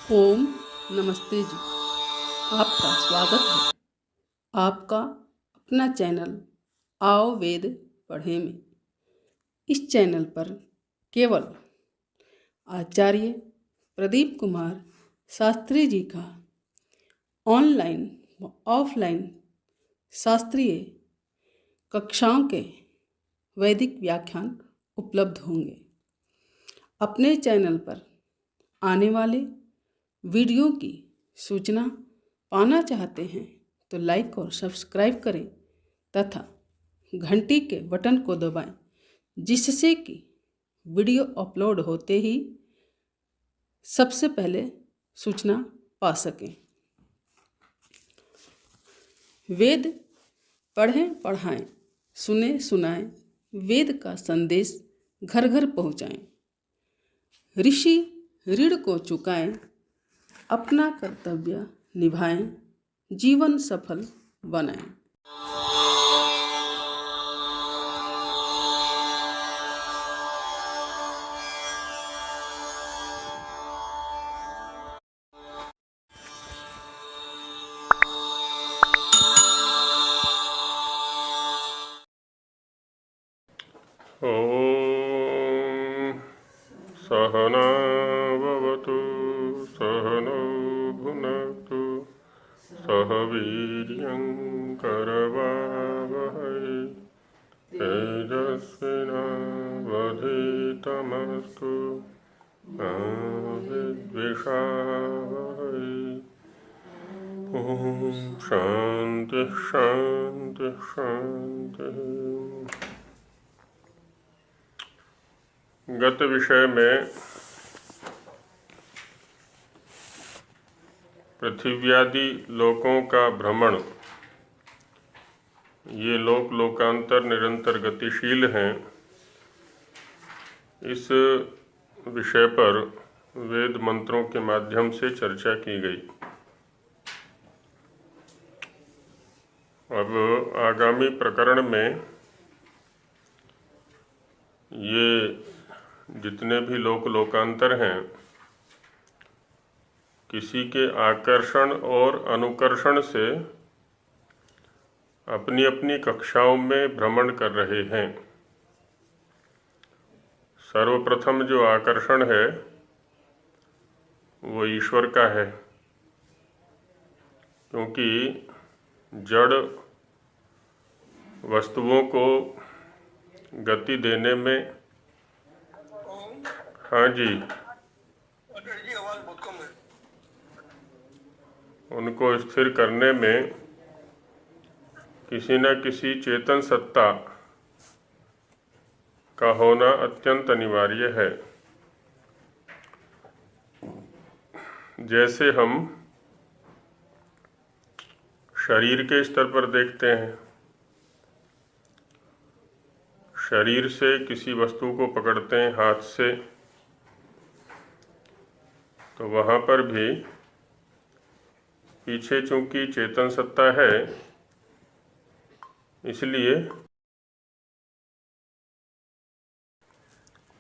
ओम नमस्ते जी। आपका स्वागत है आपका अपना चैनल आओ वेद पढ़े में। इस चैनल पर केवल आचार्य प्रदीप कुमार शास्त्री जी का ऑनलाइन व ऑफलाइन शास्त्रीय कक्षाओं के वैदिक व्याख्यान उपलब्ध होंगे। अपने चैनल पर आने वाले वीडियो की सूचना पाना चाहते हैं तो लाइक और सब्सक्राइब करें तथा घंटी के बटन को दबाएं, जिससे कि वीडियो अपलोड होते ही सबसे पहले सूचना पा सकें। वेद पढ़ें पढ़ाएं, सुने सुनाएं, वेद का संदेश घर घर पहुँचाएं। ऋषि ऋण को चुकाएं, अपना कर्तव्य निभाएं, जीवन सफल बनाएं। ॐ सहना भवतु सहनौ भुनक्तु सह वीर्यं करवावहै तेजस्विनावधीतमस्तु मा विद्विषावहै। ॐ शान्तिः शान्तिः शान्तिः। गत विषय में पृथिव्यादि लोकों का भ्रमण, ये लोक लोकांतर निरंतर गतिशील हैं, इस विषय पर वेद मंत्रों के माध्यम से चर्चा की गई। अब आगामी प्रकरण में ये जितने भी लोक लोकांतर हैं, किसी के आकर्षण और अनुकर्षण से अपनी अपनी कक्षाओं में भ्रमण कर रहे हैं। सर्वप्रथम जो आकर्षण है वो ईश्वर का है, क्योंकि जड़ वस्तुओं को गति देने में, हाँ जी, आवाज बहुत कम है, उनको स्थिर करने में किसी न किसी चेतन सत्ता का होना अत्यंत अनिवार्य है। जैसे हम शरीर के स्तर पर देखते हैं, शरीर से किसी वस्तु को पकड़ते हैं हाथ से, तो वहाँ पर भी पीछे चूंकि चेतन सत्ता है, इसलिए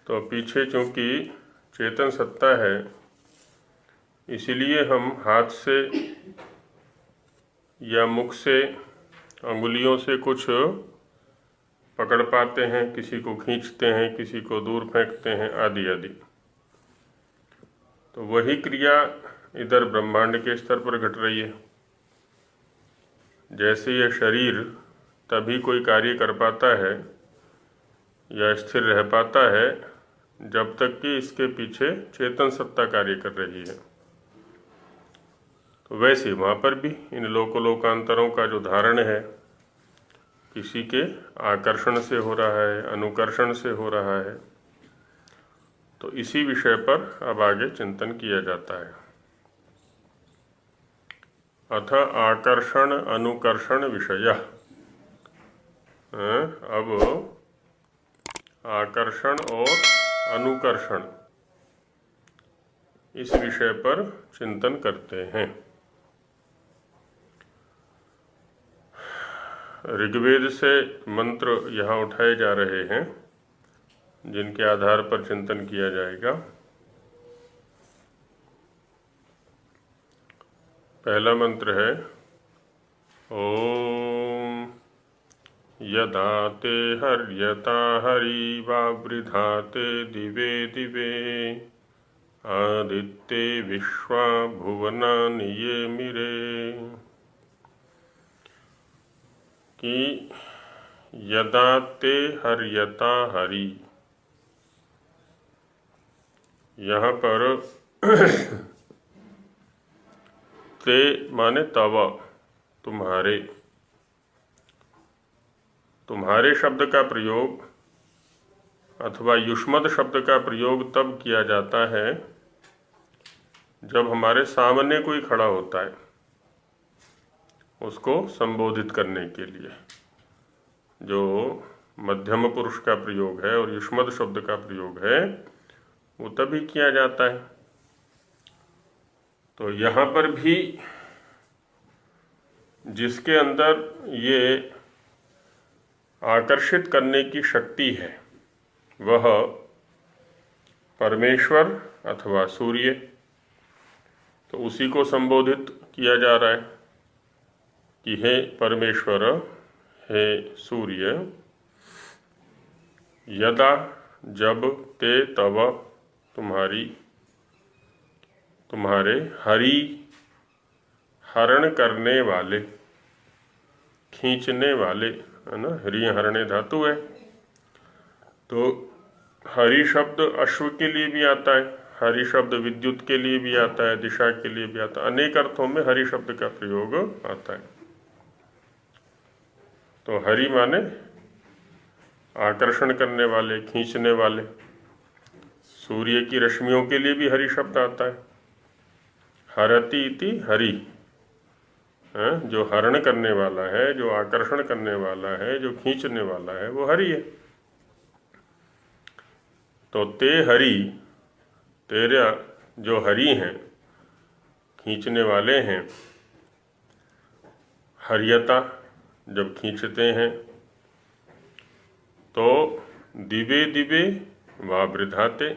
तो पीछे चूंकि चेतन सत्ता है, इसलिए हम हाथ से या मुख से अंगुलियों से कुछ पकड़ पाते हैं, किसी को खींचते हैं, किसी को दूर फेंकते हैं, आदि आदि। तो वही क्रिया इधर ब्रह्मांड के स्तर पर घट रही है। जैसे यह शरीर तभी कोई कार्य कर पाता है या स्थिर रह पाता है जब तक कि इसके पीछे चेतन सत्ता कार्य कर रही है। तो वैसे वहाँ पर भी इन लोकांतरों का जो धारण है, किसी के आकर्षण से हो रहा है, अनुकर्षण से हो रहा है। तो इसी विषय पर अब आगे चिंतन किया जाता है। अथ आकर्षण अनुकर्षण विषय। अब आकर्षण और अनुकर्षण, इस विषय पर चिंतन करते हैं। ऋग्वेद से मंत्र यहाँ उठाए जा रहे हैं, जिनके आधार पर चिंतन किया जाएगा। पहला मंत्र है ओम यदा ते हर्यता हरिवावृधाते दिवे दिवे आदित्ये विश्वा भुवनानि ये मिरे। कि यदा ते हर्यता हरि, यहाँ पर ते माने तव, तुम्हारे। तुम्हारे शब्द का प्रयोग अथवा युष्मद शब्द का प्रयोग तब किया जाता है जब हमारे सामने कोई खड़ा होता है उसको संबोधित करने के लिए। जो मध्यम पुरुष का प्रयोग है और युष्मद शब्द का प्रयोग है वो तभी किया जाता है। तो यहाँ पर भी जिसके अंदर ये आकर्षित करने की शक्ति है वह परमेश्वर अथवा सूर्य, तो उसी को संबोधित किया जा रहा है कि हे परमेश्वर, हे सूर्य, यदा जब ते तव तुम्हारी, तुम्हारे हरि हरण करने वाले, खींचने वाले, है ना, हरि हरणे धातु है। तो हरि शब्द अश्व के लिए भी आता है, हरि शब्द विद्युत के लिए भी आता है, दिशा के लिए भी आता है, अनेक अर्थों में हरि शब्द का प्रयोग आता है। तो हरि माने आकर्षण करने वाले, खींचने वाले। सूर्य की रश्मियों के लिए भी हरि शब्द आता है, हरति इति हरि, जो हरण करने वाला है, जो आकर्षण करने वाला है, जो खींचने वाला है वो हरि है। तो ते हरि, तेरा जो हरि हैं, खींचने वाले हैं, हरियता जब खींचते हैं तो दिवे दिवे वावृधाते,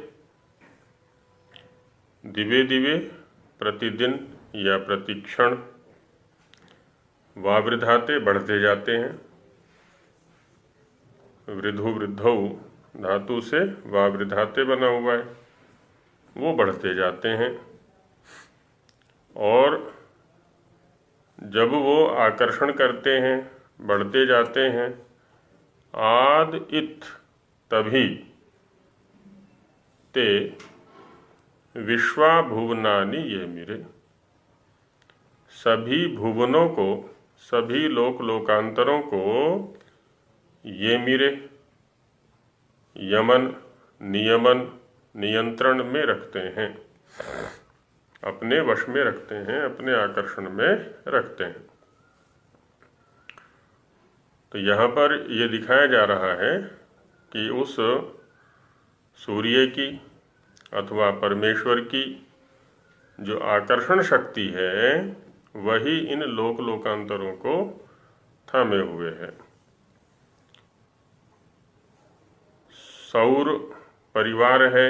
दिवे दिवे प्रतिदिन या प्रतिक्षण, वावृधाते बढ़ते जाते हैं। वृद्धु वृद्धौ धातु से वावृधाते बना हुआ है, वो बढ़ते जाते हैं। और जब वो आकर्षण करते हैं, बढ़ते जाते हैं, आद इत तभी ते विश्वा भुवनानि ये मिरे, सभी भुवनों को, सभी लोक लोकांतरों को ये मिरे यमन, नियमन, नियंत्रण में रखते हैं, अपने वश में रखते हैं, अपने आकर्षण में रखते हैं। तो यहाँ पर ये दिखाया जा रहा है कि उस सूर्य की अथवा परमेश्वर की जो आकर्षण शक्ति है वही इन लोक लोकांतरों को थामे हुए है। सौर परिवार है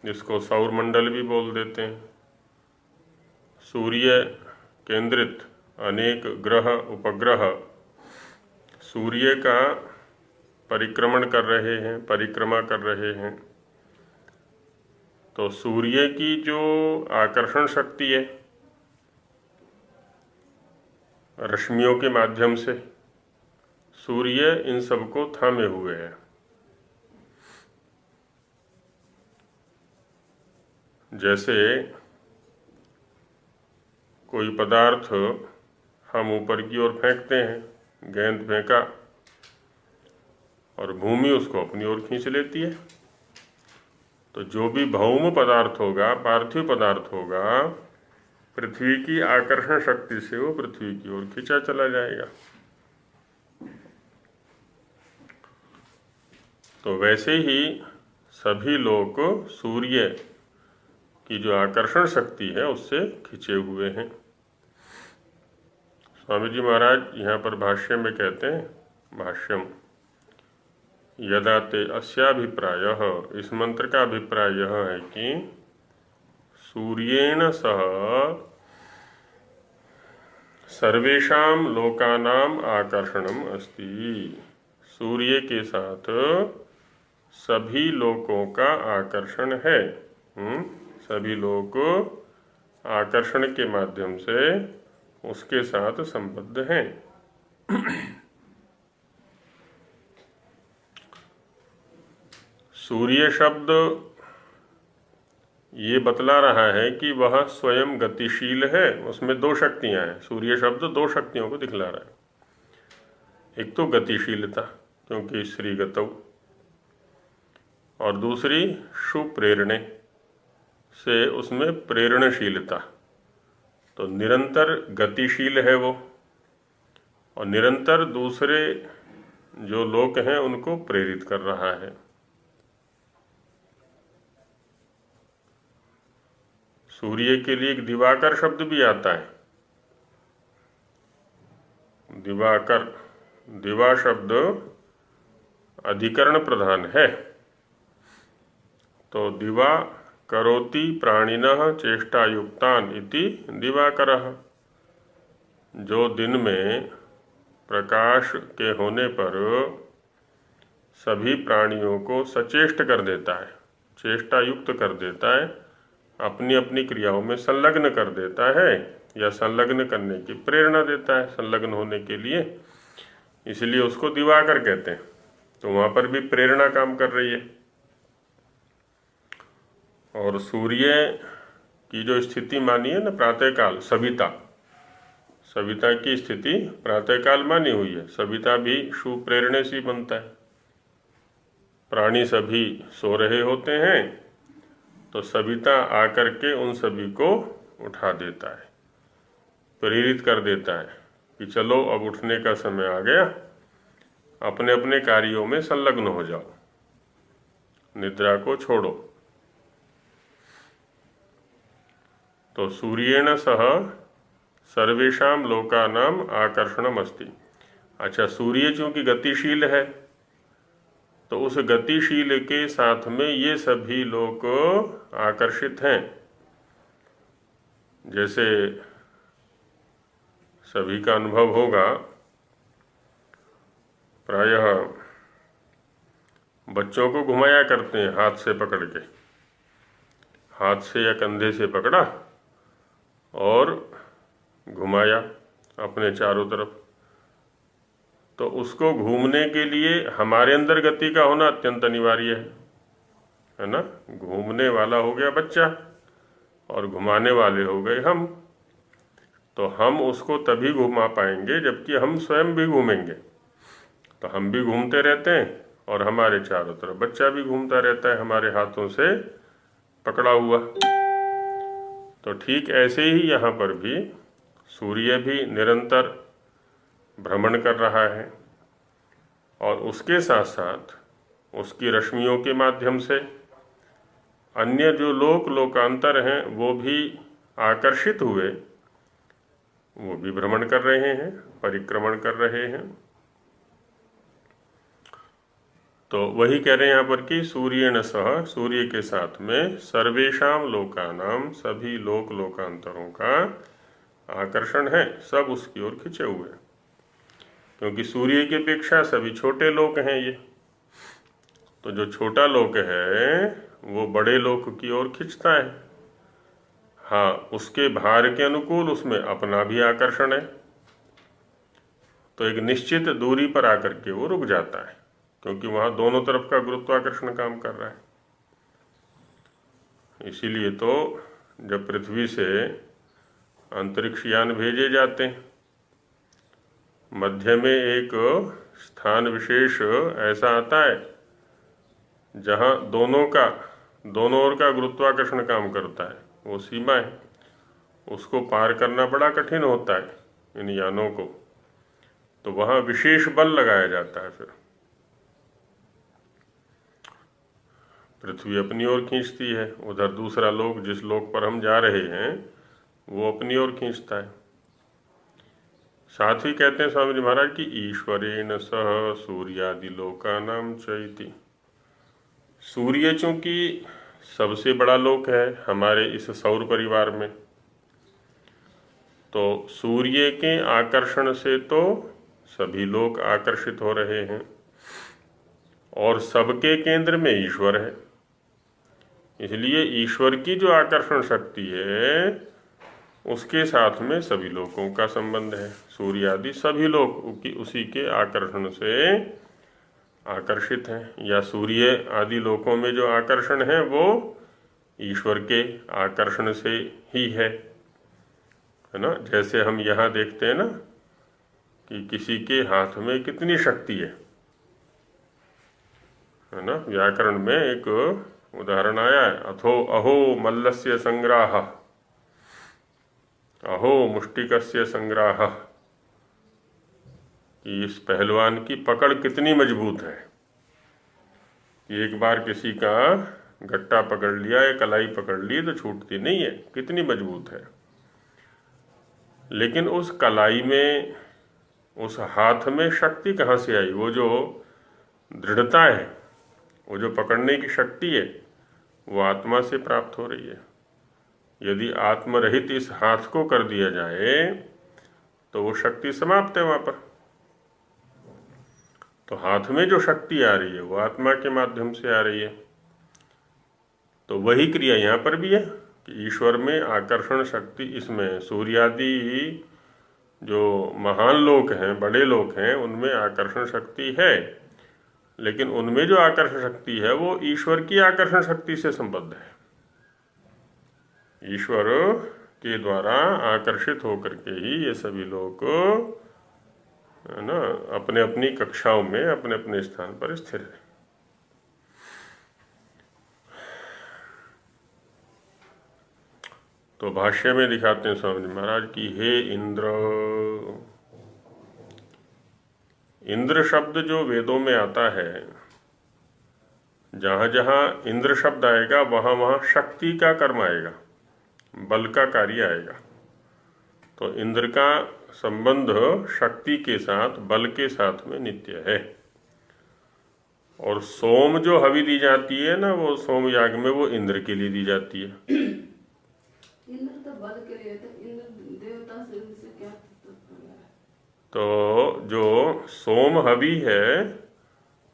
जिसको सौर मंडल भी बोल देते हैं। सूर्य केंद्रित अनेक ग्रह उपग्रह सूर्य का परिक्रमण कर रहे हैं, परिक्रमा कर रहे हैं। तो सूर्य की जो आकर्षण शक्ति है रश्मियों के माध्यम से, सूर्य इन सबको थामे हुए है। जैसे कोई पदार्थ हम ऊपर की ओर फेंकते हैं, गेंद फेंका और भूमि उसको अपनी ओर खींच लेती है। तो जो भी भौम पदार्थ होगा, पार्थिव पदार्थ होगा, पृथ्वी की आकर्षण शक्ति से वो पृथ्वी की ओर खींचा चला जाएगा। तो वैसे ही सभी लोग सूर्य की जो आकर्षण शक्ति है उससे खिंचे हुए हैं। स्वामी जी महाराज यहाँ पर भाष्य में कहते हैं, भाष्यम यदा ते अस्याभिप्रायः, इस मंत्र का अभिप्राय यह है कि सूर्येण सह सर्वेषाम लोकानाम आकर्षणम अस्ति, सूर्य के साथ सभी लोकों का आकर्षण है। सभी लोग आकर्षण के माध्यम से उसके साथ संबद्ध हैं। सूर्य शब्द ये बतला रहा है कि वह स्वयं गतिशील है, उसमें दो शक्तियां हैं। सूर्य शब्द दो शक्तियों को दिखला रहा है, एक तो गतिशीलता क्योंकि श्री गतौ, और दूसरी सुप्रेरणे से उसमें प्रेरणशीलता। तो निरंतर गतिशील है वो, और निरंतर दूसरे जो लोक हैं उनको प्रेरित कर रहा है। सूर्य के लिए एक दिवाकर शब्द भी आता है। दिवाकर, दिवा शब्द अधिकरण प्रधान है। तो दिवा करोति प्राणिनः चेष्टायुक्तान इति दिवाकरः। जो दिन में प्रकाश के होने पर सभी प्राणियों को सचेष्ट कर देता है, चेष्टा युक्त कर देता है, अपनी अपनी क्रियाओं में संलग्न कर देता है या संलग्न करने की प्रेरणा देता है संलग्न होने के लिए, इसलिए उसको दिवाकर कहते हैं। तो वहाँ पर भी प्रेरणा काम कर रही है। और सूर्य की जो स्थिति मानी है ना प्रातःकाल, सविता, सविता की स्थिति प्रातःकाल मानी हुई है। सविता भी सुप्रेरणे से बनता है। प्राणी सभी सो रहे होते हैं तो सविता आकर के उन सभी को उठा देता है, प्रेरित कर देता है कि चलो अब उठने का समय आ गया, अपने अपने कार्यों में संलग्न हो जाओ, निद्रा को छोड़ो। तो सूर्येण सह सर्वेषाम लोकानाम आकर्षणम अस्ति। अच्छा, सूर्य चूंकि गतिशील है तो उस गतिशील के साथ में ये सभी लोग आकर्षित हैं। जैसे सभी का अनुभव होगा, प्रायः बच्चों को घुमाया करते हैं हाथ से पकड़ के, हाथ से या कंधे से पकड़ा और घुमाया अपने चारों तरफ। तो उसको घूमने के लिए हमारे अंदर गति का होना अत्यंत अनिवार्य है ना। घूमने वाला हो गया बच्चा और घुमाने वाले हो गए हम। तो हम उसको तभी घुमा पाएंगे जबकि हम स्वयं भी घूमेंगे। तो हम भी घूमते रहते हैं और हमारे चारों तरफ बच्चा भी घूमता रहता है हमारे हाथों से पकड़ा हुआ। तो ठीक ऐसे ही यहाँ पर भी सूर्य भी निरंतर भ्रमण कर रहा है और उसके साथ साथ उसकी रश्मियों के माध्यम से अन्य जो लोकांतर हैं वो भी आकर्षित हुए, वो भी भ्रमण कर रहे हैं, परिक्रमण कर रहे हैं। तो वही कह रहे हैं यहाँ पर कि सूर्येण सह, सूर्य के साथ में सर्वेषाम लोकानाम, सभी लोकांतरों का आकर्षण है, सब उसकी ओर खिंचे हुए हैं। क्योंकि सूर्य की अपेक्षा सभी छोटे लोक हैं ये। तो जो छोटा लोक है वो बड़े लोक की ओर खिंचता है। हाँ, उसके भार के अनुकूल उसमें अपना भी आकर्षण है। तो एक निश्चित दूरी पर आकर के वो रुक जाता है क्योंकि वहाँ दोनों तरफ का गुरुत्वाकर्षण काम कर रहा है। इसीलिए तो जब पृथ्वी से अंतरिक्ष यान भेजे जाते हैं, मध्य में एक स्थान विशेष ऐसा आता है जहाँ दोनों ओर का गुरुत्वाकर्षण काम करता है। वो सीमा है, उसको पार करना बड़ा कठिन होता है इन यानों को। तो वहाँ विशेष बल लगाया जाता है। फिर पृथ्वी अपनी ओर खींचती है, उधर दूसरा लोक, जिस लोक पर हम जा रहे हैं, वो अपनी ओर खींचता है। साथ ही कहते हैं स्वामी जी महाराज की ईश्वरेण सह सूर्यादि लोकानाम चैति। सूर्य चूंकि सबसे बड़ा लोक है हमारे इस सौर परिवार में, तो सूर्य के आकर्षण से तो सभी लोग आकर्षित हो रहे हैं और सबके केंद्र में ईश्वर है, इसलिए ईश्वर की जो आकर्षण शक्ति है उसके साथ में सभी लोगों का संबंध है। सूर्य आदि सभी लोग उसी के आकर्षण से आकर्षित हैं, या सूर्य आदि लोकों में जो आकर्षण है वो ईश्वर के आकर्षण से ही है ना। जैसे हम यहाँ देखते हैं ना कि किसी के हाथ में कितनी शक्ति है ना। व्याकरण में एक उदाहरण आया है, अहो मल्लस्य संग्राह, अहो मुष्टिकस्य संग्राह, कि इस पहलवान की पकड़ कितनी मजबूत है। एक बार किसी का गट्टा पकड़ लिया या कलाई पकड़ ली तो छूटती नहीं है, कितनी मजबूत है। लेकिन उस कलाई में, उस हाथ में शक्ति कहाँ से आई? वो जो दृढ़ता है, वो जो पकड़ने की शक्ति है, वो आत्मा से प्राप्त हो रही है। यदि आत्मरहित इस हाथ को कर दिया जाए तो वो शक्ति समाप्त है वहाँ पर। तो हाथ में जो शक्ति आ रही है वो आत्मा के माध्यम से आ रही है। तो वही क्रिया यहाँ पर भी है कि ईश्वर में आकर्षण शक्ति, इसमें सूर्य आदि जो महान लोक हैं, बड़े लोक हैं, उनमें आकर्षण शक्ति है, लेकिन उनमें जो आकर्षण शक्ति है वो ईश्वर की आकर्षण शक्ति से संबद्ध है। ईश्वर के द्वारा आकर्षित होकर के ही ये सभी लोग है ना अपने अपनी कक्षाओं में अपने अपने स्थान पर स्थिर है। तो भाष्य में दिखाते हैं स्वामी जी महाराज की, हे इंद्र, इंद्र शब्द जो वेदों में आता है, जहां जहां इंद्र शब्द आएगा वहां वहां शक्ति का कर्म आएगा, बल का कार्य आएगा। तो इंद्र का संबंध शक्ति के साथ, बल के साथ में नित्य है। और सोम जो हवि दी जाती है ना, वो सोम याग में वो इंद्र के लिए दी जाती है। इंद्र तो बल के लिए, तो इंद्र देवता से क्या? तो जो सोम हवि है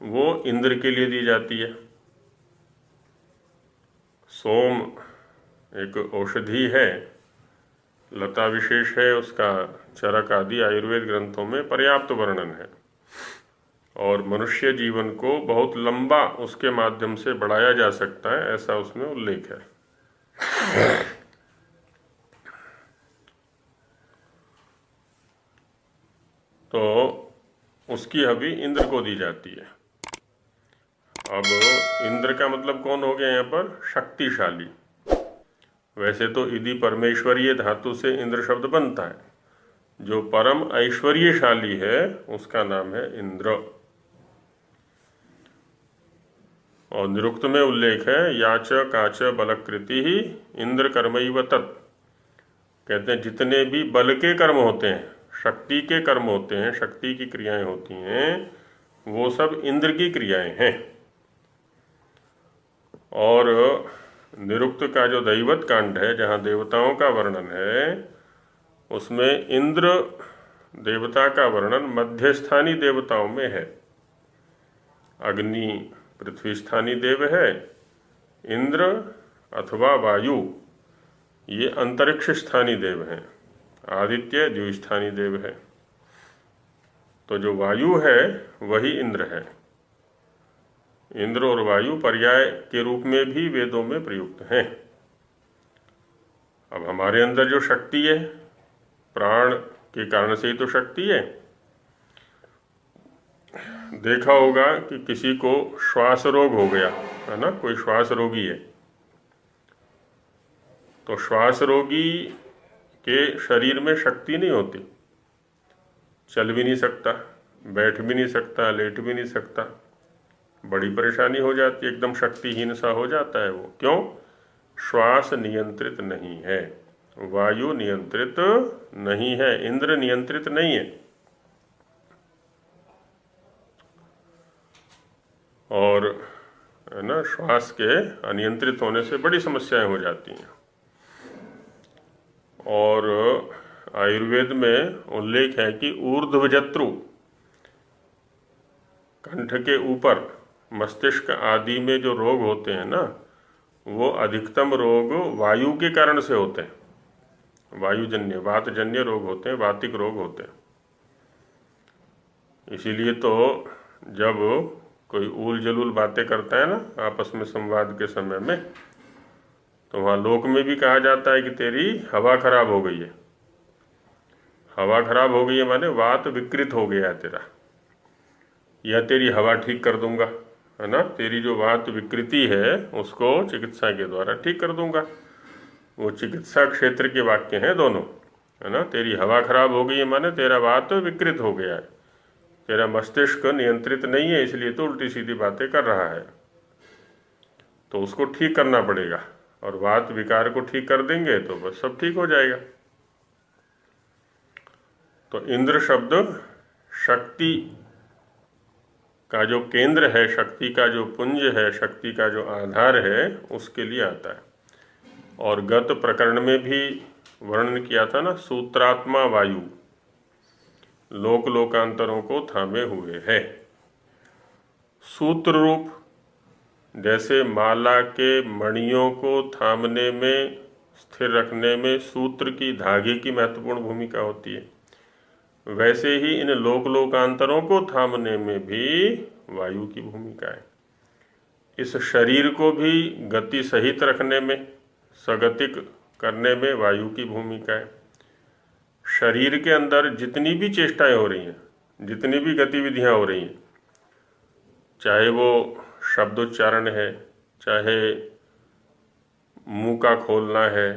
वो इंद्र के लिए दी जाती है। सोम एक औषधि है, लता विशेष है, उसका चरक आदि आयुर्वेद ग्रंथों में पर्याप्त वर्णन है, और मनुष्य जीवन को बहुत लंबा उसके माध्यम से बढ़ाया जा सकता है, ऐसा उसमें उल्लेख है। तो उसकी हवि इंद्र को दी जाती है। अब इंद्र का मतलब कौन हो गया यहाँ पर? शक्तिशाली। वैसे तो यदि परमेश्वरीय धातु से इंद्र शब्द बनता है, जो परम ऐश्वर्यशाली है उसका नाम है इंद्र। और निरुक्त में उल्लेख है, याच काच बलकृति ही इंद्र कर्मैव तत्। कहते हैं जितने भी बल के कर्म होते हैं, शक्ति के कर्म होते हैं, शक्ति की क्रियाएं होती हैं, वो सब इंद्र की क्रियाएं हैं। और निरुक्त का जो दैवत कांड है, जहाँ देवताओं का वर्णन है, उसमें इंद्र देवता का वर्णन मध्यस्थानी देवताओं में है। अग्नि पृथ्वी स्थानी देव है, इंद्र अथवा वायु ये अंतरिक्ष स्थानी देव हैं, आदित्य द्विस्थानी देव है। तो जो वायु है वही इंद्र है। इंद्र और वायु पर्याय के रूप में भी वेदों में प्रयुक्त हैं। अब हमारे अंदर जो शक्ति है, प्राण के कारण से ही तो शक्ति है। देखा होगा कि किसी को श्वास रोग हो गया है ना, कोई श्वास रोगी है, तो श्वास रोगी के शरीर में शक्ति नहीं होती, चल भी नहीं सकता, बैठ भी नहीं सकता, लेट भी नहीं सकता, बड़ी परेशानी हो जाती है, एकदम शक्तिहीन सा हो जाता है वो। क्यों? श्वास नियंत्रित नहीं है, वायु नियंत्रित नहीं है, इंद्र नियंत्रित नहीं है। और है ना, श्वास के अनियंत्रित होने से बड़ी समस्याएं हो जाती हैं। और आयुर्वेद में उल्लेख है कि ऊर्ध्वजत्रु, कंठ के ऊपर मस्तिष्क आदि में जो रोग होते हैं ना, वो अधिकतम रोग वायु के कारण से होते हैं। वायुजन्य, वातजन्य रोग होते हैं, वातिक रोग होते हैं। इसीलिए तो जब कोई ऊल जलूल बातें करता है ना आपस में संवाद के समय में, तो वहाँ लोक में भी कहा जाता है कि तेरी हवा खराब हो गई है। हवा खराब हो गई है माने वात विकृत हो गया है तेरा, या तेरी हवा ठीक कर दूंगा, है ना। तेरी जो वात विकृति है उसको चिकित्सा के द्वारा ठीक कर दूंगा। वो चिकित्सा क्षेत्र के वाक्य हैं दोनों, है ना। तेरी हवा खराब हो गई है माने तेरा वात विकृत हो गया है, तेरा मस्तिष्क नियंत्रित नहीं है, इसलिए तो उल्टी सीधी बातें कर रहा है। तो उसको ठीक करना पड़ेगा, और वात विकार को ठीक कर देंगे तो बस सब ठीक हो जाएगा। तो इंद्र शब्द शक्ति का जो केंद्र है, शक्ति का जो पुंज है, शक्ति का जो आधार है, उसके लिए आता है। और गत प्रकरण में भी वर्णन किया था ना, सूत्रात्मा वायु लोक लोकांतरों को थामे हुए है। सूत्र रूप, जैसे माला के मणियों को थामने में, स्थिर रखने में सूत्र की, धागे की महत्वपूर्ण भूमिका होती है, वैसे ही इन लोक लोकांतरों को थामने में भी वायु की भूमिका है। इस शरीर को भी गति सहित रखने में, सगतिक करने में वायु की भूमिका है। शरीर के अंदर जितनी भी चेष्टाएं हो रही हैं, जितनी भी गतिविधियां हो रही हैं, चाहे वो शब्दोच्चारण है, चाहे मुंह का खोलना है,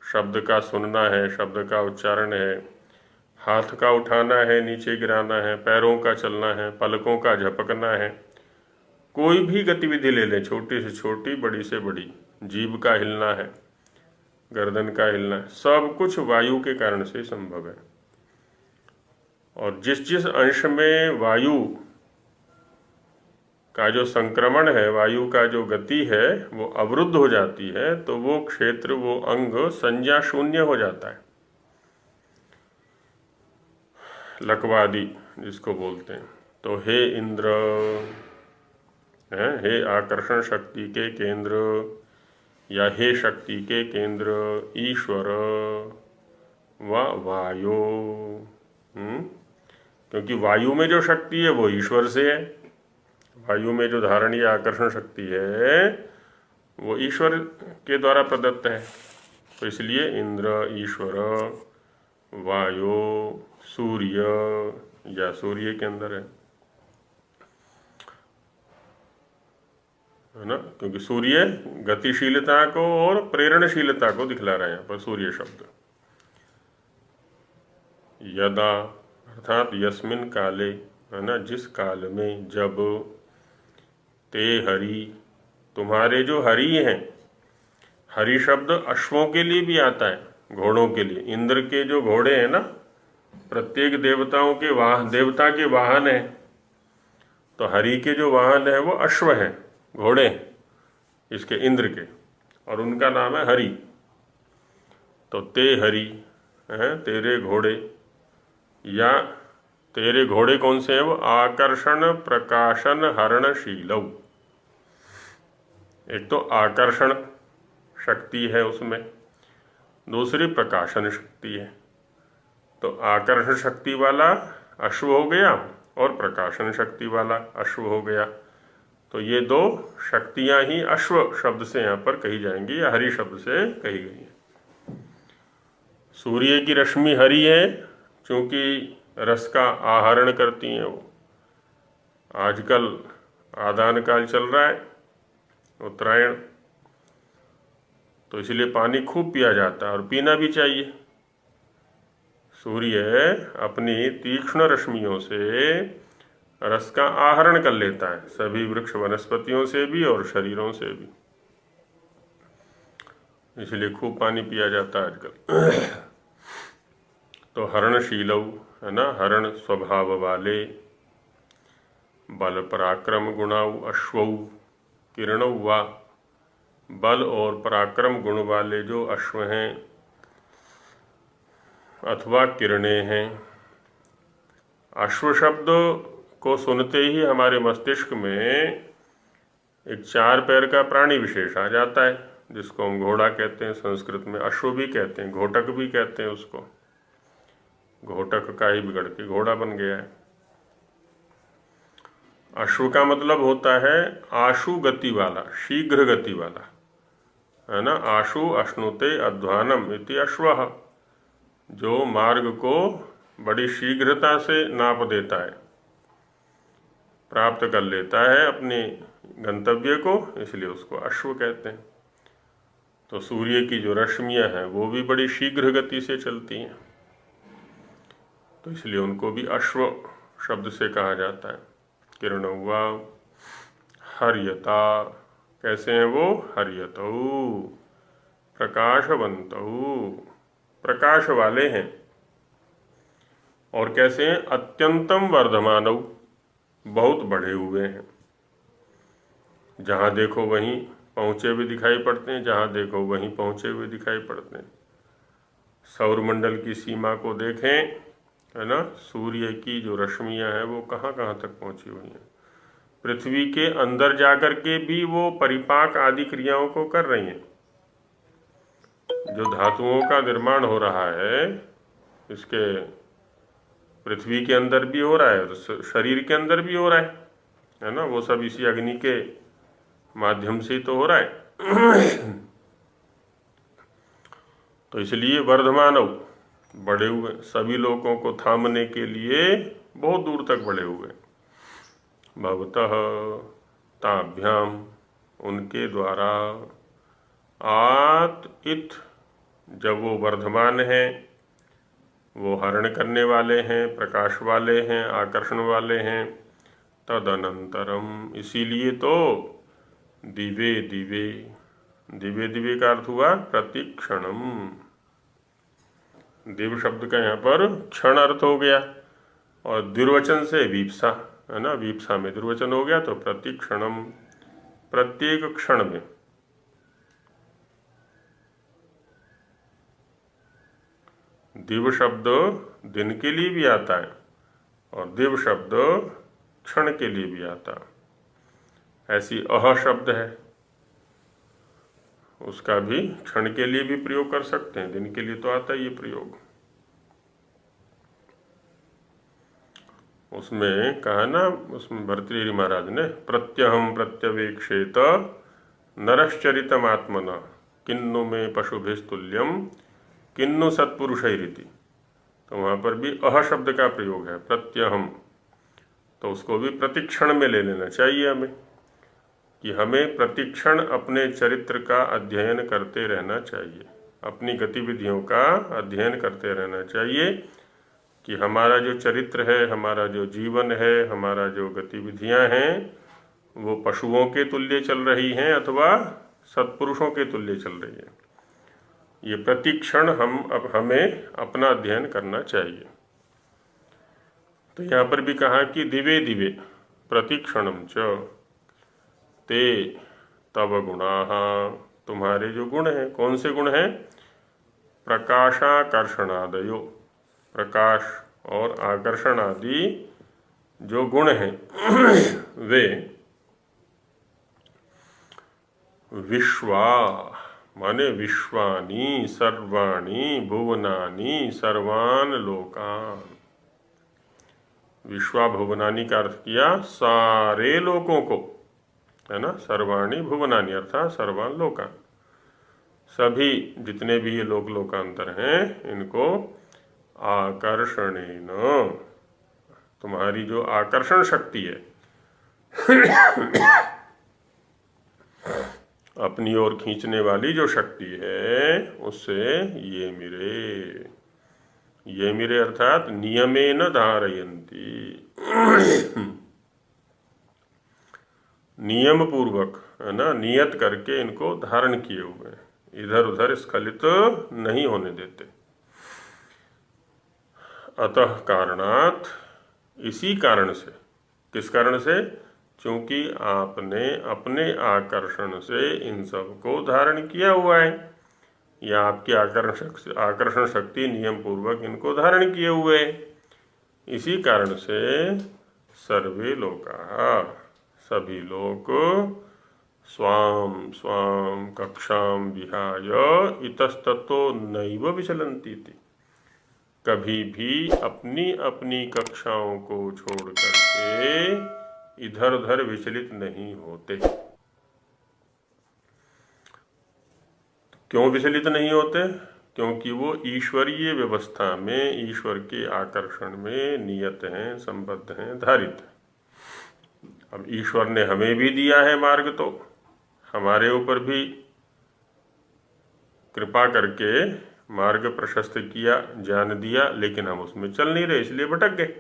शब्द का सुनना है, शब्द का उच्चारण है, हाथ का उठाना है, नीचे गिराना है, पैरों का चलना है, पलकों का झपकना है, कोई भी गतिविधि ले लें, छोटी से छोटी, बड़ी से बड़ी, जीभ का हिलना है, गर्दन का हिलना है, सब कुछ वायु के कारण से संभव है। और जिस जिस अंश में वायु का जो संक्रमण है, वायु का जो गति है, वो अवरुद्ध हो जाती है, तो वो क्षेत्र, वो अंग संज्ञा शून्य हो जाता है। लकवादी जिसको बोलते हैं। तो हे इंद्र, हे आकर्षण शक्ति के केंद्र, या हे शक्ति के केंद्र ईश्वर व वायु, क्योंकि वायु में जो शक्ति है वो ईश्वर से है। वायु में जो धारण या आकर्षण शक्ति है वो ईश्वर के द्वारा प्रदत्त है। तो इसलिए इंद्र, ईश्वर, वायु, सूर्य, या सूर्य के अंदर है ना, क्योंकि सूर्य गतिशीलता को और प्रेरणशीलता को दिखला रहे हैं यहाँ पर सूर्य शब्द। यदा अर्थात यस्मिन काले, है ना, जिस काल में, जब, ते हरि, तुम्हारे जो हरि हैं, हरि शब्द अश्वों के लिए भी आता है, घोड़ों के लिए। इंद्र के जो घोड़े हैं ना, प्रत्येक देवताओं के वाहन, देवता के वाहन है, तो हरि के जो वाहन है वो अश्व हैं, घोड़े इसके, इंद्र के, और उनका नाम है हरि। तो ते हरि है, तेरे घोड़े, या तेरे घोड़े कौन से हैं? वो आकर्षण, प्रकाशन, हरणशीलौ। एक तो आकर्षण शक्ति है उसमें, दूसरी प्रकाशन शक्ति है। तो आकर्षण शक्ति वाला अश्व हो गया और प्रकाशन शक्ति वाला अश्व हो गया। तो ये दो शक्तियां ही अश्व शब्द से यहाँ पर कही जाएंगी, या हरि शब्द से कही गई है। सूर्य की रश्मि हरि है, क्योंकि रस का आहरण करती हैं वो। आजकल आदान काल चल रहा है, उत्तरायण, तो इसलिए पानी खूब पिया जाता है और पीना भी चाहिए। सूर्य अपनी तीक्ष्ण रश्मियों से रस का आहरण कर लेता है, सभी वृक्ष वनस्पतियों से भी और शरीरों से भी, इसलिए खूब पानी पिया जाता है आजकल। तो हरणशीलौ, है ना, हरण स्वभाव वाले, बल पराक्रम गुणाऊ अश्वौ किरणौ वा, बल और पराक्रम गुण वाले जो अश्व हैं, अथवा किरणें हैं। अश्व शब्द को सुनते ही हमारे मस्तिष्क में एक 4 पैर का प्राणी विशेष आ जाता है, जिसको हम घोड़ा कहते हैं, संस्कृत में अश्व भी कहते हैं, घोटक भी कहते हैं उसको। घोटक का ही बिगड़ के घोड़ा बन गया है। अश्व का मतलब होता है आशु गति वाला, शीघ्र गति वाला, है ना। आशु अश्नुते अध्वानम इति अश्वः, जो मार्ग को बड़ी शीघ्रता से नाप देता है, प्राप्त कर लेता है अपने गंतव्य को, इसलिए उसको अश्व कहते हैं। तो सूर्य की जो रश्मियां हैं वो भी बड़ी शीघ्र गति से चलती हैं, तो इसलिए उनको भी अश्व शब्द से कहा जाता है। किरणौवा हर्यता, कैसे हैं वो? हर्यतौ, प्रकाशवन्तौ, प्रकाश वाले हैं। और कैसे हैं? अत्यंतम वर्धमानौ, बहुत बढ़े हुए हैं। जहाँ देखो वहीं पहुँचे हुए दिखाई पड़ते हैं, जहाँ देखो वहीं पहुँचे हुए दिखाई पड़ते हैं। सौरमंडल की सीमा को देखें, है ना, सूर्य की जो रश्मियाँ हैं वो कहाँ कहाँ तक पहुँची हुई हैं। पृथ्वी के अंदर जाकर के भी वो परिपाक आदि क्रियाओं को कर रही हैं। जो धातुओं का निर्माण हो रहा है, इसके पृथ्वी के अंदर भी हो रहा है, शरीर के अंदर भी हो रहा है ना। वो सब इसी अग्नि के माध्यम से तो हो रहा है। तो इसलिए वर्धमानव, बढ़े हुए, सभी लोगों को थामने के लिए बहुत दूर तक बढ़े हुए। भवतः ताभ्याम, उनके द्वारा, आत इत, जब वो वर्धमान हैं, वो हरण करने वाले हैं, प्रकाश वाले हैं, आकर्षण वाले हैं। तदनंतरम, इसीलिए तो दिवे दिवे, दिवे दिवे का अर्थ हुआ प्रतिक्षणम। दिव शब्द का यहाँ पर क्षण अर्थ हो गया, और द्विर्वचन से वीप्सा, है ना, वीप्सा में द्विर्वचन हो गया, तो प्रतिक्षणम, प्रत्येक क्षण में। दिव शब्द दिन के लिए भी आता है, और दिव शब्द क्षण के लिए भी आता है। ऐसी अह शब्द है, उसका भी क्षण के लिए भी प्रयोग कर सकते हैं, दिन के लिए तो आता है ये प्रयोग। उसमें कहा ना, उसमें भर्तृहरि महाराज ने, प्रत्यहम प्रत्यवेक्षेत नरश्चरितमात्मना किन्नु में पशुभिस्तुल्यम किन्नु सत्पुरुषैरिति। तो वहाँ पर भी अह शब्द का प्रयोग है, प्रत्यहम। तो उसको भी प्रतिक्षण में ले लेना चाहिए हमें, कि हमें प्रतिक्षण अपने चरित्र का अध्ययन करते रहना चाहिए, अपनी गतिविधियों का अध्ययन करते रहना चाहिए, कि हमारा जो चरित्र है, हमारा जो जीवन है, हमारा जो गतिविधियां हैं, वो पशुओं के तुल्य चल रही हैं अथवा सत्पुरुषों के तुल्य चल रही है। ये प्रतिक्षण हमें अपना अध्ययन करना चाहिए। तो यहाँ पर भी कहा कि दिवे दिवे प्रतिक्षणम च ते तव गुणाः, तुम्हारे जो गुण हैं, कौन से गुण हैं? प्रकाशाकर्षणादयो, प्रकाश और आकर्षण आदि जो गुण हैं वे विश्वा, माने विश्वानि सर्वाणि भुवनानि सर्वान लोकान। विश्वा भुवनानि का अर्थ किया सारे लोकों को, है ना। सर्वाणि भुवनानि अर्थात सर्वान लोकान, सभी जितने भी ये लोक लोकांतर हैं, इनको आकर्षणेन, तुम्हारी जो आकर्षण शक्ति है, अपनी ओर खींचने वाली जो शक्ति है, उससे ये मिरे अर्थात नियमेन धारयन्ति, नियम पूर्वक, है ना, नियत करके इनको धारण किए हुए, इधर उधर स्खलित नहीं होने देते। अतः कारणात, इसी कारण से, किस कारण से? क्योंकि आपने अपने आकर्षण से इन सब को धारण किया हुआ है, या आपकी आकर्षण शक्ति नियम पूर्वक इनको धारण किए हुए। इसी कारण से सर्वे लोकाः, सभी लोग स्वाम स्वाम कक्षाम विहाय इतस्ततो नैव विचलन्ति थी, कभी भी अपनी अपनी कक्षाओं को छोड़ करके इधर उधर विचलित नहीं होते। क्यों विचलित नहीं होते? क्योंकि वो ईश्वरीय व्यवस्था में, ईश्वर के आकर्षण में नियत हैं, संबद्ध हैं, धारित हैं। अब ईश्वर ने हमें भी दिया है मार्ग, तो हमारे ऊपर भी कृपा करके मार्ग प्रशस्त किया, जान दिया, लेकिन हम उसमें चल नहीं रहे, इसलिए भटक गए।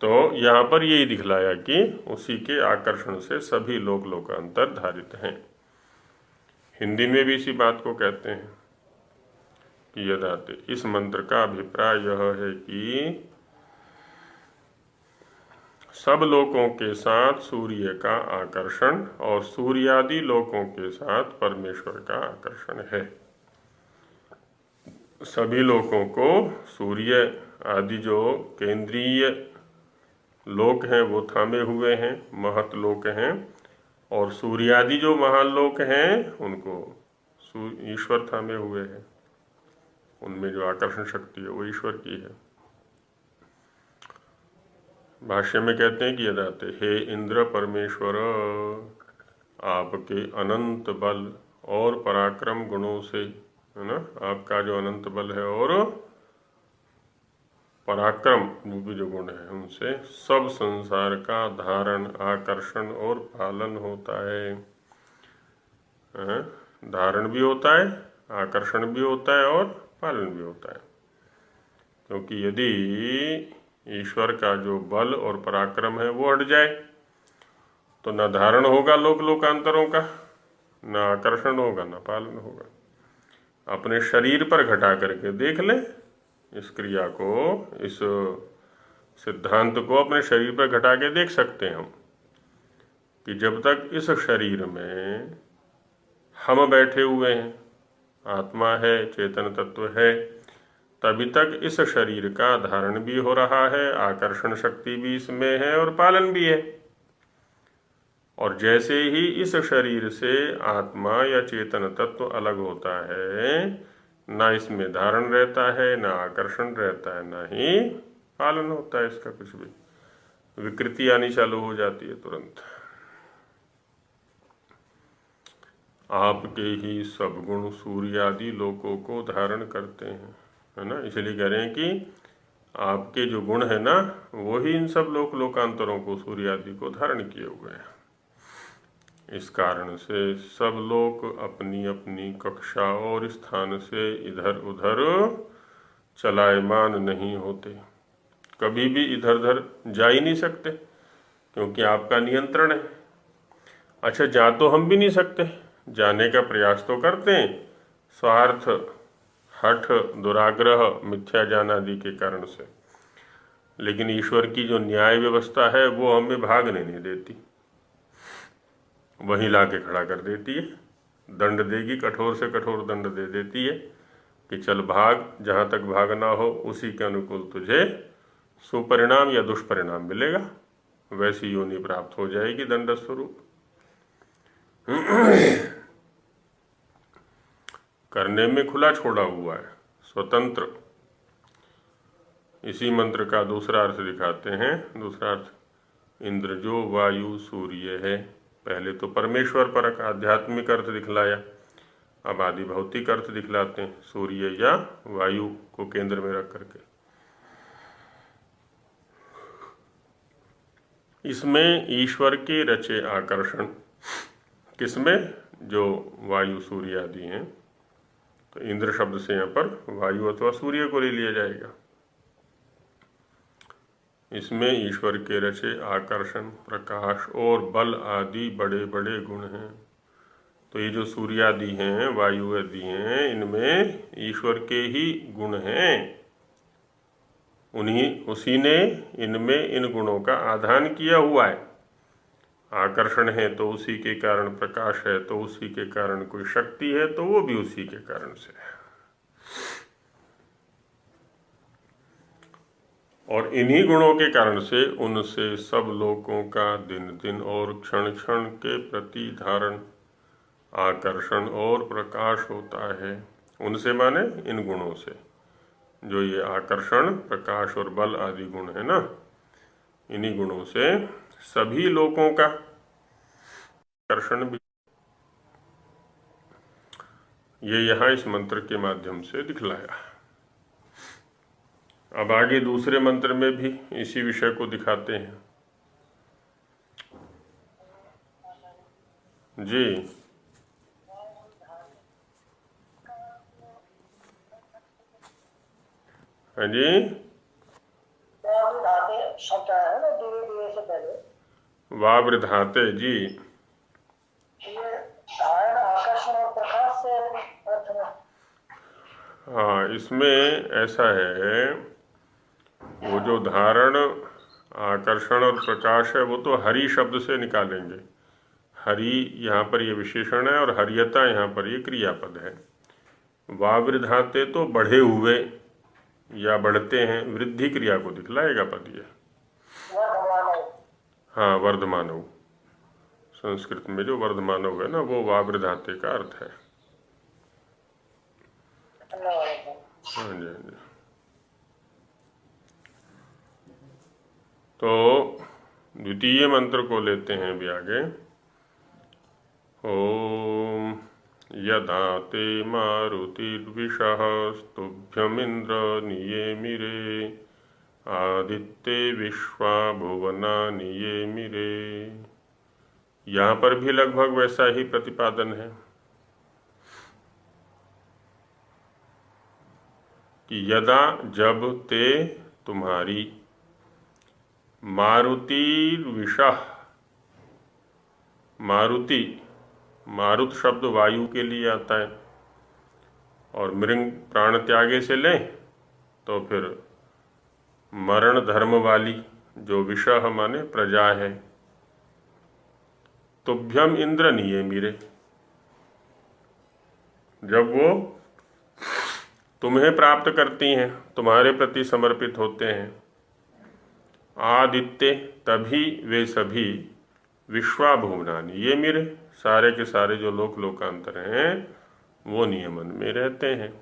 तो यहाँ पर यही दिखलाया कि उसी के आकर्षण से सभी लोक लोकांतर धारित हैं। हिंदी में भी इसी बात को कहते हैं कि यदाते। इस मंत्र का अभिप्राय यह है कि सब लोकों के साथ सूर्य का आकर्षण और सूर्यादि लोकों के साथ परमेश्वर का आकर्षण है। सभी लोकों को सूर्य आदि जो केंद्रीय लोक हैं वो थामे हुए हैं, महत लोक हैं, और सूर्यादि जो महालोक हैं उनको ईश्वर थामे हुए हैं। उनमें जो आकर्षण शक्ति है वो ईश्वर की है। भाष्य में कहते हैं कि यदाते, हे इंद्र परमेश्वर, आपके अनंत बल और पराक्रम गुणों से, है ना, आपका जो अनंत बल है और पराक्रम रूपी जो गुण है उनसे सब संसार का धारण, आकर्षण और पालन होता है। धारण भी होता है, आकर्षण भी होता है और पालन भी होता है। क्योंकि यदि ईश्वर का जो बल और पराक्रम है वो हट जाए तो न धारण होगा लोक लोकांतरों का, न आकर्षण होगा, न पालन होगा। अपने शरीर पर घटा करके देख ले इस क्रिया को, इस सिद्धांत को अपने शरीर पर घटा के देख सकते हैं हम कि जब तक इस शरीर में हम बैठे हुए हैं, आत्मा है, चेतन तत्व है, तभी तक इस शरीर का धारण भी हो रहा है, आकर्षण शक्ति भी इसमें है और पालन भी है। और जैसे ही इस शरीर से आत्मा या चेतन तत्व अलग होता है, ना इसमें धारण रहता है, ना आकर्षण रहता है, ना ही पालन होता है इसका कुछ भी। विकृति आनी चालू हो जाती है तुरंत। आपके ही सब गुण सूर्य आदि लोकों को धारण करते हैं, है ना। इसलिए कह रहे हैं कि आपके जो गुण है ना वो ही इन सब लोक लोकांतरों को, सूर्य आदि को धारण किए हुए हैं। इस कारण से सब लोग अपनी अपनी कक्षा और स्थान से इधर उधर चलायमान नहीं होते, कभी भी इधर उधर जा ही नहीं सकते, क्योंकि आपका नियंत्रण है। अच्छा, जा तो हम भी नहीं सकते, जाने का प्रयास तो करते हैं, स्वार्थ, हठ, दुराग्रह, मिथ्या ज्ञान आदि के कारण से, लेकिन ईश्वर की जो न्याय व्यवस्था है वो हमें भागने नहीं देती, वहीं लाके खड़ा कर देती है, दंड देगी, कठोर से कठोर दंड दे देती है कि चल भाग, जहाँ तक भागना हो उसी के अनुकूल तुझे सुपरिणाम या दुष्परिणाम मिलेगा, वैसी योनि प्राप्त हो जाएगी दंड स्वरूप। करने में खुला छोड़ा हुआ है, स्वतंत्र। इसी मंत्र का दूसरा अर्थ दिखाते हैं। दूसरा अर्थ, इंद्र जो वायु सूर्य है, पहले तो परमेश्वर परक आध्यात्मिक अर्थ दिखलाया, अब आदि भौतिक अर्थ दिखलाते हैं, सूर्य या वायु को केंद्र में रख करके। इसमें ईश्वर के रचे आकर्षण, किसमें? जो वायु सूर्य आदि हैं, तो इंद्र शब्द से यहाँ पर वायु अथवा सूर्य को ले लिया जाएगा। इसमें ईश्वर के रचे आकर्षण, प्रकाश और बल आदि बड़े बड़े गुण हैं। तो ये जो सूर्य आदि हैं, वायु आदि हैं, इनमें ईश्वर के ही गुण हैं। उसी ने इनमें इन गुणों का आधान किया हुआ है। आकर्षण है तो उसी के कारण प्रकाश है, तो उसी के कारण कोई शक्ति है तो वो भी उसी के कारण से है। और इन्हीं गुणों के कारण से उनसे सब लोगों का दिन दिन और क्षण क्षण के प्रति धारण, आकर्षण और प्रकाश होता है। उनसे माने इन गुणों से, जो ये आकर्षण, प्रकाश और बल आदि गुण है ना, इन्हीं गुणों से सभी लोगों का आकर्षण भी, ये यहाँ इस मंत्र के माध्यम से दिखलाया। अब आगे दूसरे मंत्र में भी इसी विषय को दिखाते हैं। जी हाँ जी, शब्द है ना, दिवे से पहले वावृधाते जी, ये धारण, आकर्षण और प्रकाश से अर्थ में। हाँ, इसमें ऐसा है, वो जो धारण, आकर्षण और प्रकाश है वो तो हरि शब्द से निकालेंगे। हरि यहाँ पर ये विशेषण है और हरियता यहाँ पर ये क्रियापद है। वावृधाते तो बढ़े हुए या बढ़ते हैं, वृद्धि क्रिया को दिखलाएगा पद ये। हाँ, वर्धमानव, संस्कृत में जो वर्धमानव है ना, वो वावृधाते का अर्थ है। हाँ जी, हाँ जी। तो द्वितीय मंत्र को लेते हैं अभी आगे। ओम यदा ते मारुतिर्विषः स्तुभ्यमिन्द्र नियेमिरे आदित्ये विश्वा भुवनानि येमिरे। यहाँ पर भी लगभग वैसा ही प्रतिपादन है कि यदा, जब, ते, तुम्हारी, मारुतिर्विषः, मारुति, मारुत शब्द वायु के लिए आता है, और मृंग प्राण त्यागे से लें तो फिर मरण धर्म वाली, जो विषह माने प्रजा है। तुभ्यम इंद्र नियेमिरे, जब वो तुम्हें प्राप्त करती हैं, तुम्हारे प्रति समर्पित होते हैं। आदित्य, तभी वे सभी, विश्वाभुवनानि, ये मेरे सारे के सारे जो लोक लोकांतर हैं वो नियमन में रहते हैं।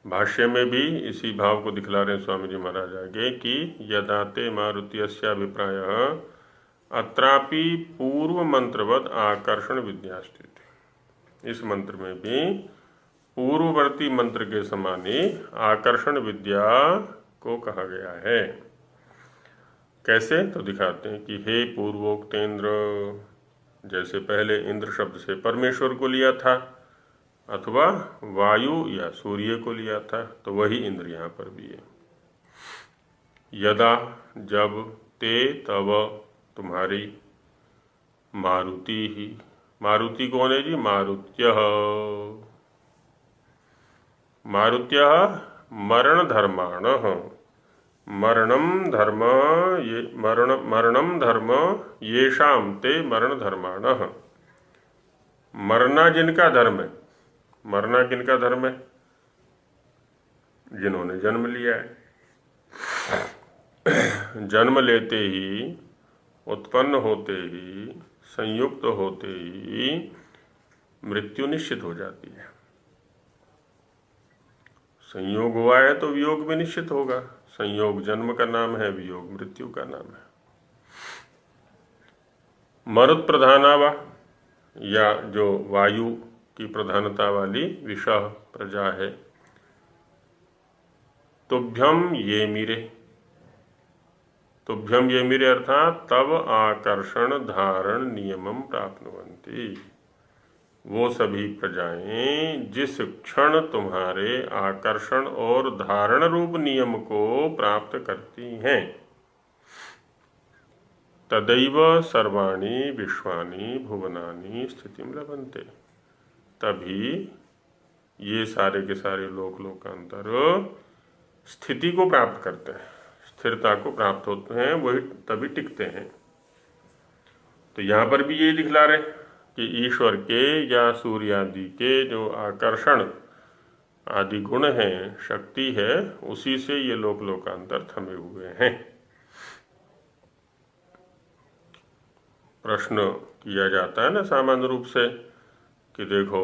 भाष्य में भी इसी भाव को दिखला रहे स्वामी जी महाराज आगे कि यदाते मारुत्यस्याभिप्रायः अत्रापि पूर्व मंत्रवद आकर्षण विद्यास्थित। इस मंत्र में भी पूर्ववर्ती मंत्र के समान ही आकर्षण विद्या को कहा गया है। कैसे, तो दिखाते हैं कि हे पूर्वोक्तेंद्र, जैसे पहले इंद्र शब्द से परमेश्वर को लिया था अथवा वायु या सूर्य को लिया था, तो वही इंद्र यहाँ पर भी है। यदा, जब, ते, तब, तुम्हारी, मारुति ही, मारुति कौन है जी? मारुत्यः, मारुत्यः मरण धर्माणः, मरणम धर्म, ये मरणम धर्म येषाम ते मरण धर्माणः। मरना जिनका धर्म है, मरना किनका धर्म है? जिन्होंने जन्म लिया है। जन्म लेते ही, उत्पन्न होते ही, संयुक्त होते ही मृत्यु निश्चित हो जाती है। संयोग हुआ है तो वियोग भी निश्चित होगा। संयोग जन्म का नाम है, वियोग मृत्यु का नाम है। मरुत प्रधानावा, या जो वायु की प्रधानता वाली विषह प्रजा है। तुभ्यम ये मिरे, तुभ्यम ये मिरे अर्थात तब आकर्षण धारण नियमम प्राप्नुवन्ति। वो सभी प्रजाएं जिस क्षण तुम्हारे आकर्षण और धारण रूप नियम को प्राप्त करती हैं, तदैव सर्वाणि विश्वानि भुवनानि स्थितिम लभन्ते, तभी ये सारे के सारे लोक लोकांतर स्थिति को प्राप्त करते हैं, स्थिरता को प्राप्त होते हैं, वही तभी टिकते हैं। तो यहाँ पर भी ये दिखला रहे कि ईश्वर के या सूर्य आदि के जो आकर्षण आदि गुण हैं, शक्ति है, उसी से ये लोक लोकांतर थमे हुए हैं। प्रश्न किया जाता है ना सामान्य रूप से कि देखो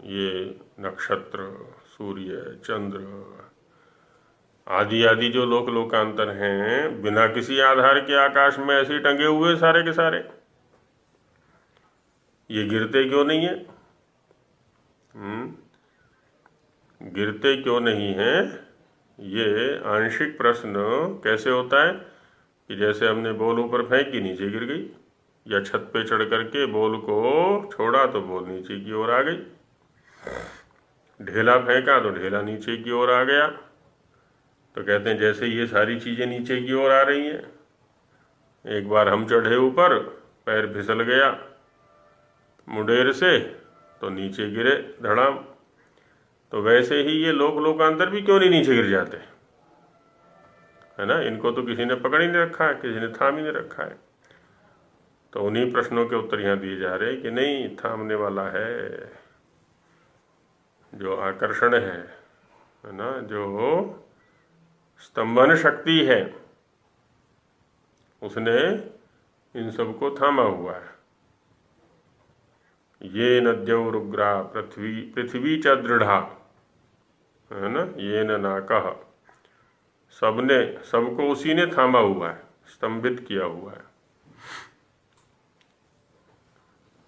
ये नक्षत्र, सूर्य, चंद्र आदि आदि जो लोक लोकांतर हैं, बिना किसी आधार के आकाश में ऐसे ही टंगे हुए सारे के सारे, ये गिरते क्यों नहीं है? गिरते क्यों नहीं है? ये आंशिक प्रश्न कैसे होता है कि जैसे हमने बॉल ऊपर फेंकी, नीचे गिर गई, या छत पे चढ़ करके बॉल को छोड़ा तो बॉल नीचे की ओर आ गई, ढेला फेंका तो ढेला नीचे की ओर आ गया। तो कहते हैं जैसे ये सारी चीजें नीचे की ओर आ रही हैं, एक बार हम चढ़े ऊपर, पैर फिसल गया मुंडेर से तो नीचे गिरे धड़ाम, तो वैसे ही ये लोक लोकांतर भी क्यों नहीं नीचे गिर जाते, है ना? इनको तो किसी ने पकड़ ही नहीं रखा है, किसी ने थाम ही नहीं रखा है। तो उन्हीं प्रश्नों के उत्तर यहाँ दिए जा रहे हैं कि नहीं, थामने वाला है जो आकर्षण है ना, जो स्तंभन शक्ति है, उसने इन सबको थामा हुआ है। ये नद्यौरुग्रा पृथ्वी च दृढ़ा, है ना, ये नाकः, सबको उसी ने थामा हुआ है, स्तंभित किया हुआ है।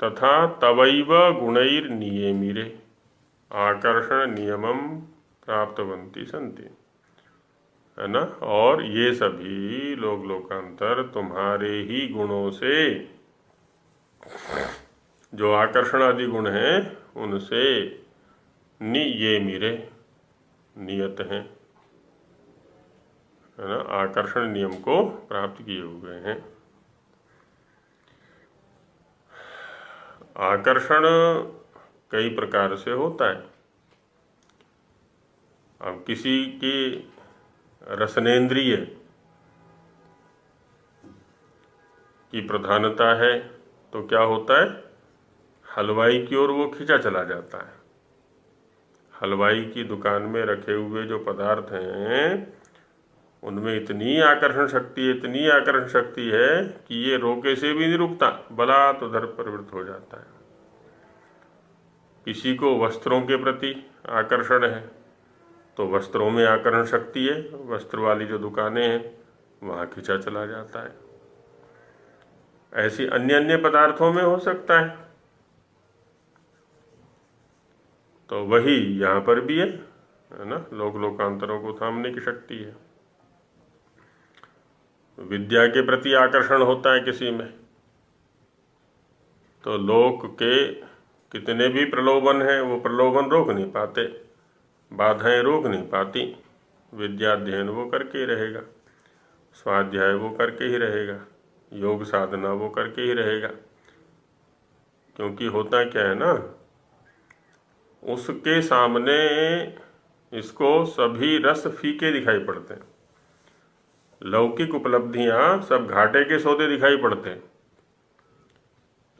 तथा तवैव गुणैर नियमिरे आकर्षण नियमम प्राप्तवंती संति, है ना, और ये सभी लोक लोकांतर तुम्हारे ही गुणों से, जो आकर्षण आदि गुण हैं उनसे नियमिरे, नियत हैं, है ना, आकर्षण नियम को प्राप्त किए हुए हैं। आकर्षण कई प्रकार से होता है। अब किसी की रसनेन्द्रिय की प्रधानता है तो क्या होता है, हलवाई की ओर वो खींचा चला जाता है। हलवाई की दुकान में रखे हुए जो पदार्थ हैं उनमें इतनी आकर्षण शक्ति है, इतनी आकर्षण शक्ति है कि ये रोके से भी नहीं रुकता, बलात् उधर प्रवृत्त हो जाता है। किसी को वस्त्रों के प्रति आकर्षण है तो वस्त्रों में आकर्षण शक्ति है, वस्त्र वाली जो दुकानें हैं वहाँ खींचा चला जाता है। ऐसी अन्य अन्य पदार्थों में हो सकता है। तो वही यहाँ पर भी है ना, लोक लोकांतरों को थामने की शक्ति है। विद्या के प्रति आकर्षण होता है किसी में, तो लोक के कितने भी प्रलोभन हैं वो प्रलोभन रोक नहीं पाते, बाधाएं रोक नहीं पाती। विद्याध्ययन वो करके ही रहेगा, स्वाध्याय वो करके ही रहेगा, योग साधना वो करके ही रहेगा। क्योंकि होता क्या है ना, उसके सामने इसको सभी रस फीके दिखाई पड़ते हैं। लौकिक उपलब्धियां सब घाटे के सौदे दिखाई पड़ते हैं।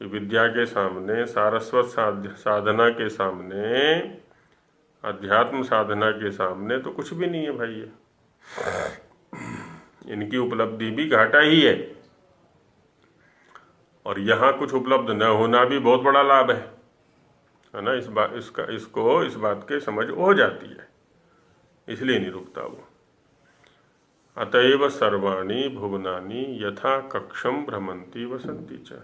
कि विद्या के सामने, सारस्वत साधना के सामने, अध्यात्म साधना के सामने तो कुछ भी नहीं है भाई। ये इनकी उपलब्धि भी घाटा ही है, और यहाँ कुछ उपलब्ध न होना भी बहुत बड़ा लाभ है ना। इस बात के समझ हो जाती है, इसलिए नहीं रुकता वो। अतएव सर्वाणि भुवनानि यथा कक्षम भ्रमंती वसंती च,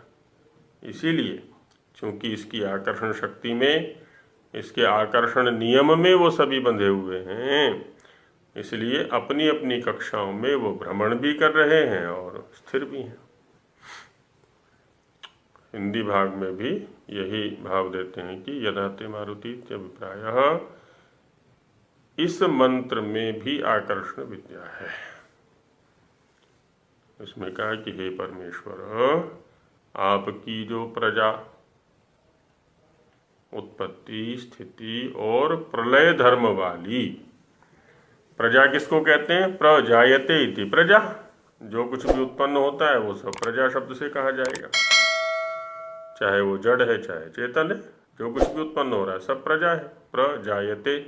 इसीलिए चूंकि इसकी आकर्षण शक्ति में, इसके आकर्षण नियम में वो सभी बंधे हुए हैं, इसलिए अपनी अपनी कक्षाओं में वो भ्रमण भी कर रहे हैं और स्थिर भी हैं। हिंदी भाग में भी यही भाव देते हैं कि यदाते मारुति अभिप्राय, इस मंत्र में भी आकर्षण विद्या है। इसमें कहा कि हे परमेश्वर, आपकी जो प्रजा उत्पत्ति, स्थिति और प्रलय धर्म वाली प्रजा किसको कहते हैं? प्रजायते इति प्रजा, जो कुछ भी उत्पन्न होता है वो सब प्रजा शब्द से कहा जाएगा, चाहे वो जड़ है चाहे चेतन है, जो कुछ भी उत्पन्न हो रहा है सब प्रजा है, प्रजायते।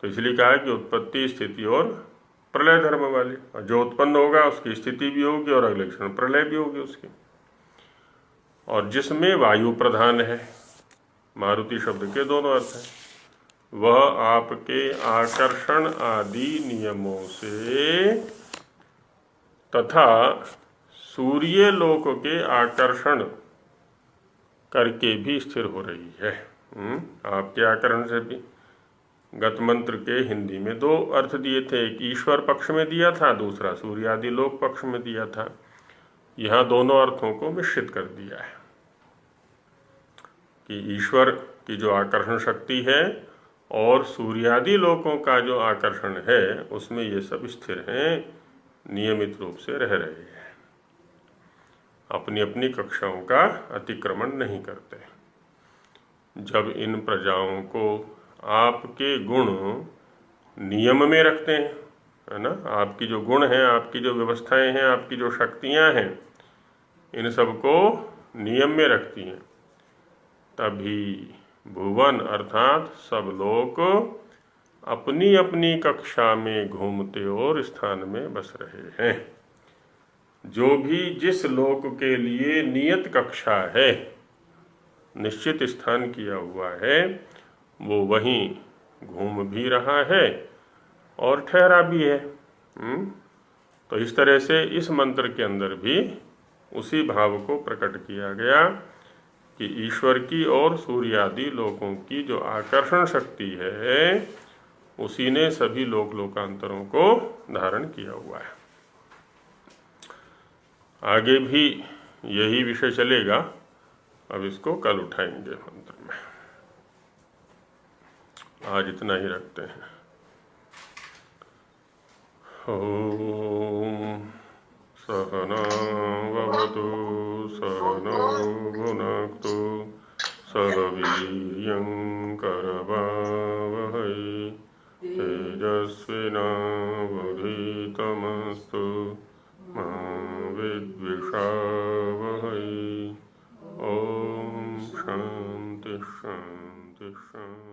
तो इसलिए कहा है कि उत्पत्ति स्थिति और प्रलय धर्म वाली, और जो उत्पन्न होगा उसकी स्थिति भी होगी और अगले क्षण प्रलय भी होगी उसकी। और जिसमें वायु प्रधान है, मारुति शब्द के दोनों अर्थ हैं, वह आपके आकर्षण आदि नियमों से तथा सूर्य लोक के आकर्षण करके भी स्थिर हो रही है। आपके आकर्षण से भी। गत मंत्र के हिंदी में दो अर्थ दिए थे, एक ईश्वर पक्ष में दिया था, दूसरा सूर्य आदि लोक पक्ष में दिया था। यहाँ दोनों अर्थों को मिश्रित कर दिया है कि ईश्वर की जो आकर्षण शक्ति है और सूर्यादि लोकों का जो आकर्षण है उसमें ये सब स्थिर हैं, नियमित रूप से रह रहे हैं, अपनी अपनी कक्षाओं का अतिक्रमण नहीं करते। जब इन प्रजाओं को आपके गुण नियम में रखते हैं, है ना, आपकी जो गुण हैं, आपकी जो व्यवस्थाएं हैं, आपकी जो शक्तियां हैं, इन सबको नियम में रखती हैं, तभी भुवन अर्थात सब लोग अपनी अपनी कक्षा में घूमते और स्थान में बस रहे हैं। जो भी जिस लोक के लिए नियत कक्षा है, निश्चित स्थान किया हुआ है, वो वहीं घूम भी रहा है और ठहरा भी है। तो इस तरह से इस मंत्र के अंदर भी उसी भाव को प्रकट किया गया कि ईश्वर की और सूर्य आदि लोकों की जो आकर्षण शक्ति है उसी ने सभी लोक लोकांतरों को धारण किया हुआ है। आगे भी यही विषय चलेगा, अब इसको कल उठाएंगे मंत्र में। आज इतना ही रखते हैं। ओम सहना भवतु सहनौ भुनक्तु सह वीर्यं करवावहै तेजस्विनावधीतमस्तु मा विद्विषावहै। ओम शांति शांति शांति।